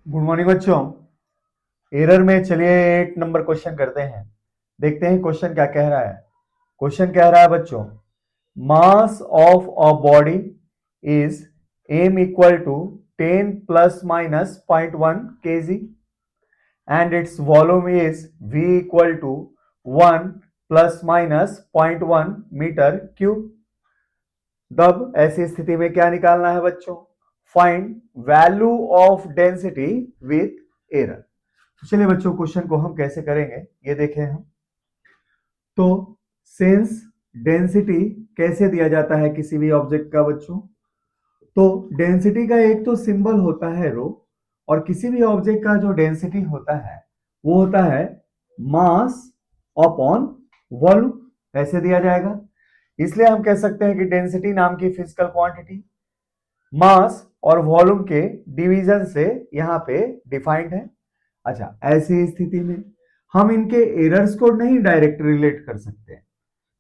Good morning बच्चों। Error में चलिए एक नंबर क्वेश्चन करते हैं। देखते हैं क्वेश्चन क्या कह रहा है। क्वेश्चन कह रहा है बच्चों, mass of a body is m equal to 10 plus minus 0.1 kg and its volume is v equal to 1 plus minus 0.1 metre cube. तब ऐसी स्थिति में क्या निकालना है बच्चों? Find value of density with error. चलिए बच्चों, क्वेश्चन को हम कैसे करेंगे ये देखें हम। तो सेंस डेंसिटी कैसे दिया जाता है किसी भी ऑब्जेक्ट का बच्चों? तो डेंसिटी का एक तो सिंबल होता है रो, और किसी भी ऑब्जेक्ट का जो डेंसिटी होता है वो होता है मास अपॉन वॉल्यूम। ऐसे दिया जाएगा। इसलिए हम कह सकते हैं कि डेंसिटी नाम की फिजिकल क्वांटिटी मास और वॉल्यूम के डिवीजन से यहां पे डिफाइंड है। अच्छा, ऐसी स्थिति में हम इनके एरर्स को नहीं डायरेक्ट रिलेट कर सकते,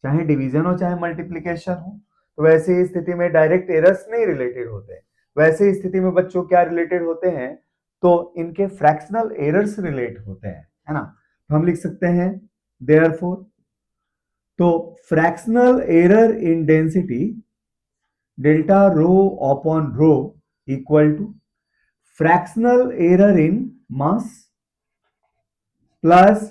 चाहे डिवीजन हो चाहे मल्टीप्लिकेशन हो। तो वैसी स्थिति में डायरेक्ट एरर्स नहीं रिलेटेड होते। वैसे स्थिति में बच्चों क्या रिलेटेड होते हैं? तो इनके फ्रैक्शनल एरर्स रिलेट होते हैं, है ना। तो हम लिख सकते हैं देयरफॉर, तो fractional error in density delta rho upon rho equal to fractional error in mass plus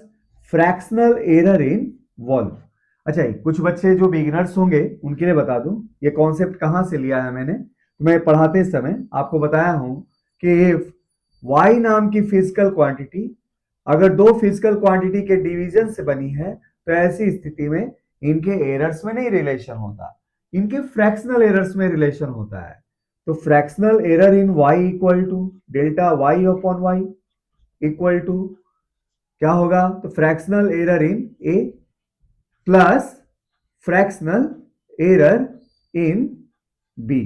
fractional error in volume. अच्छा, कुछ बच्चे जो बिगिनर्स होंगे उनके लिए बता दूं ये कॉन्सेप्ट कहां से लिया है मैंने। तो मैं पढ़ाते समय आपको बताया हूं कि इफ y नाम की फिजिकल क्वांटिटी अगर दो फिजिकल क्वांटिटी के डिवीजन से बनी है तो ऐसी स्थिति में इनके एरर्स में नहीं रिलेशन होता, इनके फ्रैक्शनल एरर्स में रिलेशन होता है। तो fractional error in y equal to delta y upon y equal to क्या होगा? तो fractional error in A plus fractional error in B,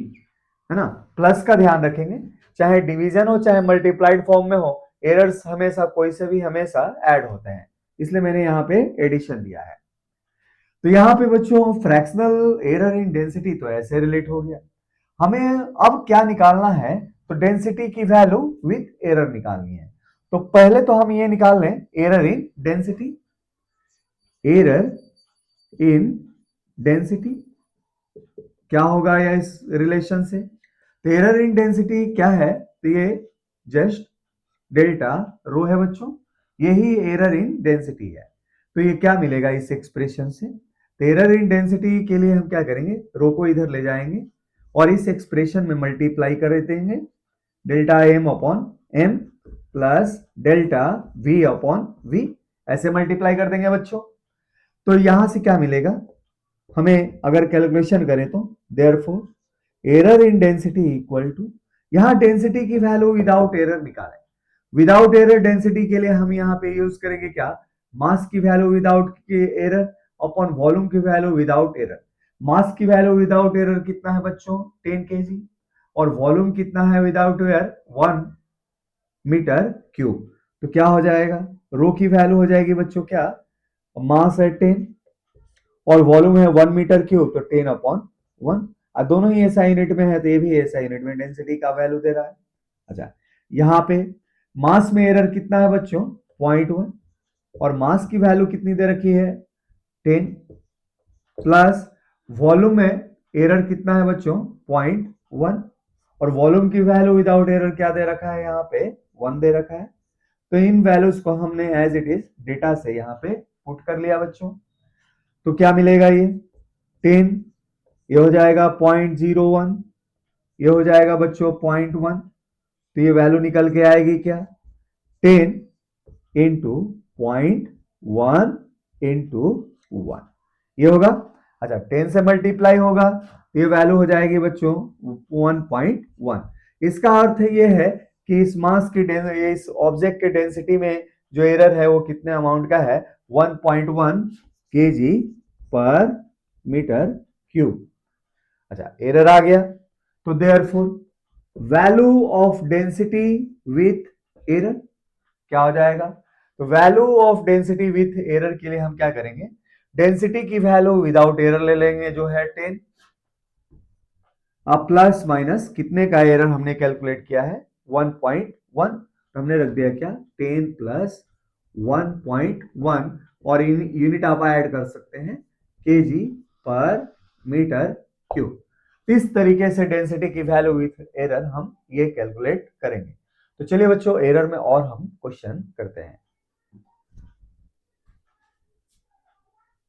है ना। प्लस का ध्यान रखेंगे, चाहे डिवीजन हो चाहे मल्टीप्लाइड फॉर्म में हो, एरर्स हमेशा कोई से भी हमेशा ऐड होते हैं, इसलिए मैंने यहां पे एडिशन दिया है। तो यहां पे बच्चों फ्रैक्शनल एरर इन डेंसिटी तो ऐसे रिलेट हो गया। हमें अब क्या निकालना है? तो डेंसिटी की वैल्यू विथ एरर निकालनी है। तो पहले तो हम ये निकाल लें error in density. Error in density क्या होगा या इस रिलेशन से? तो एरर इन डेंसिटी क्या है? तो ये जस्ट डेल्टा रो है बच्चों, यही एरर इन डेंसिटी है। तो ये क्या मिलेगा इस एक्सप्रेशन से? तो एरर इन डेंसिटी के लिए हम क्या करेंगे, रो को इधर ले जाएंगे और इस एक्सप्रेशन में मल्टीप्लाई कर देंगे, delta M upon M plus delta V upon V, ऐसे मल्टीप्लाई कर देंगे बच्चों। तो यहां से क्या मिलेगा हमें अगर कैलकुलेशन करें तो? Therefore error in density equal to, यहां डेंसिटी की वैल्यू विदाउट एरर निकालें। विदाउट एरर डेंसिटी के लिए हम यहां पे यूज करेंगे क्या? मास की value without error upon volume की वैल्यू विदाउट एरर। मास की वैल्यू विदाउट एरर कितना है बच्चों? 10 kg, और वॉल्यूम कितना है विदाउट एरर? 1 metre cube. तो क्या हो जाएगा? रो की वैल्यू हो जाएगी बच्चों क्या? मास है 10 और वॉल्यूम है 1 मीटर क्यूब, तो 10 अपॉन 1। दोनों ही एसआई यूनिट में है तो ये भी एसआई यूनिट में डेंसिटी का वैल्यू दे रहा है। अच्छा, यहाँ पे मास में एरर कितना है बच्चों? 0.1, और मास की वैल्यू कितनी दे रखी है? 10, प्लस वॉल्यूम में एरर कितना है बच्चों? 0.1, और वॉल्यूम की वैल्यू विदाउट एरर क्या दे रखा है? यहाँ पे 1 दे रखा है। तो इन वैल्यूज को हमने एज इट इज डेटा से यहाँ पे पुट कर लिया बच्चों। तो क्या मिलेगा? ये 10, ये हो जाएगा 0.01, ये हो जाएगा बच्चों 0.1। तो ये वैल्यू निकल के आएगी क्या? 10 इंटू 0.1 इंटू 1, ये होगा। अच्छा, 10 से मल्टीप्लाई होगा तो ये वैल्यू हो जाएगी बच्चों 1.1। इसका अर्थ ये है कि इस मास की इस ऑब्जेक्ट के डेंसिटी में जो एरर है वो कितने अमाउंट का है? 1.1 kg पर मीटर क्यूब। अच्छा, एरर आ गया, तो therefore value of density with error क्या हो जाएगा? तो value of density with error के लिए हम क्या करेंगे? डेंसिटी की वैल्यू विदाउट एरर ले लेंगे जो है 10, अब प्लस माइनस कितने का एरर हमने कैलकुलेट किया है? 1.1। तो हमने रख दिया क्या 10 प्लस 1.1 और यूनिट आप ऐड कर सकते हैं केजी पर मीटर क्यूब। इस तरीके से डेंसिटी की वैल्यू विथ एरर हम ये कैलकुलेट करेंगे। तो चलिए बच्चों एरर में और हम क्वेश्चन करते हैं।